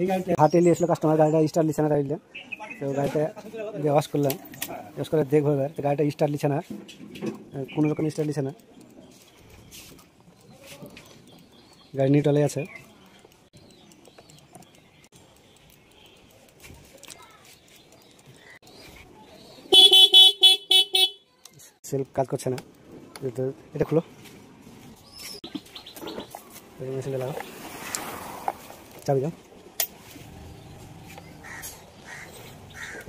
এই গাড়িটা হাতে নিয়ে এসলো কাস্টমার, গাড়িটা স্টার্ট লিছে না গাড়িটা। তো গাড়িটা ওয়াশ করলাম, ওয়াশ করে দেখবো এবার। তো গাড়িটা স্টার্ট লিছে না, কোনো রকম স্টার্ট লিছে না, গাড়ি নিউট্রালে আছে। সেলফ কাজ করছে না, তো এটা খুলো, মেশিনটা লাগাও, চাবি দাও।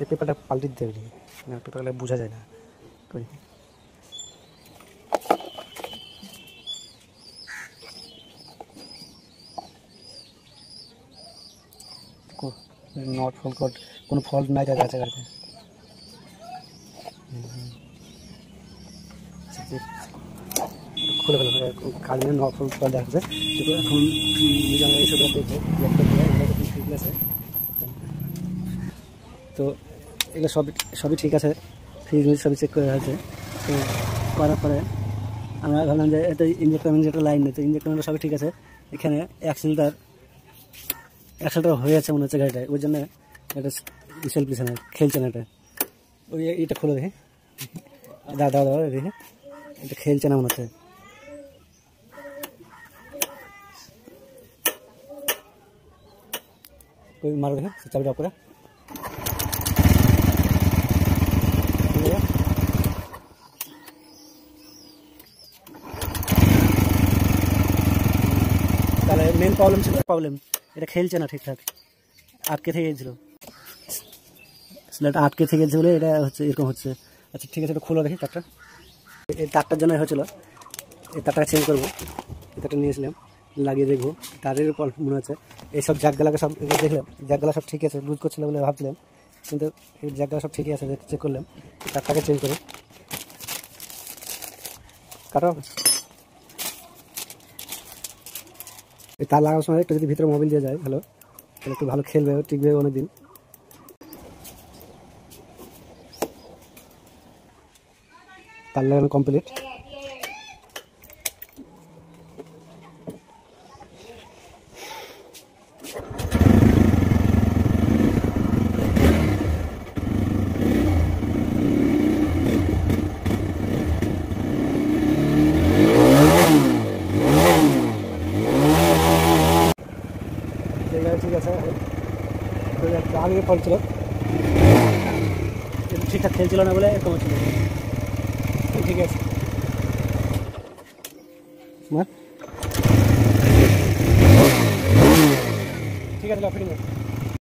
এই পেপারটা পাল্টে দিতে হবে না, পেপারটা বোঝা যায় না। নট ফল্ট কোড, কোনো ফল্ট নাই দেখা যাচ্ছে গাড়িতে। খুলে ফেলো, কাজে নট ফল্ট কোড দেখা যাচ্ছে। এখন এইসব ঠিক আছে, তো এগুলো সবই ঠিক আছে, ফ্রিজ সবই চেক করা হয়েছে। তো করার পরে আমরা ভাবলাম যে এটা ইঞ্জেক্টর লাইন নেই, তো ইঞ্জেক্টরটা সবই ঠিক আছে। এখানে অ্যাক্সেলটার হয়ে আছে মনে হচ্ছে গাড়িটায়, ওই জন্য এটা সেলফ দিচ্ছে না, খেলছে না এটা। ওই এটা খুলে দেখে, দাদা দেখে এটা খেলছে না মনে হচ্ছে। ওই মারো দেখে চাবিটা অফ করে, তাহলে মেন প্রবলেম এটা খেলছে না ঠিকঠাক, আটকে থেকে গেছিল, সিলেট আটকে থেকে গেছে বলে এটা হচ্ছে এরকম হচ্ছে। আচ্ছা ঠিক আছে, এটা খুলে দেখি তারটা, এই তারটার জন্য হয়েছিল, এই তারটা চেঞ্জ করবো। এই তারটা নিয়েছিলাম, লাগিয়ে দেখবো তারের প্রবলেম মনে হচ্ছে। এইসব জ্যাকগুলাকে সব দেখলাম, জ্যাকগুলা সব ঠিক আছে, লুজ করছিল বলে ভাবছিলাম, কিন্তু এই জ্যাকগুলা সব ঠিকই আছে, চেক করলাম। তারটাকে চেঞ্জ করি, কাটো। এই তার লাগানোর সময় একটু যদি ভিতরে মোবিল দিয়ে যায় ভালো, তাহলে একটু ভালো খেলবে, টিকবে অনেকদিন। তার লাগানো কমপ্লিট। ঠিক আছে, আগে ফল ছিল, ঠিকঠাক খেলছিল না বলে এরকম হচ্ছিল। ঠিক আছে, ঠিক আছে, ফিটিং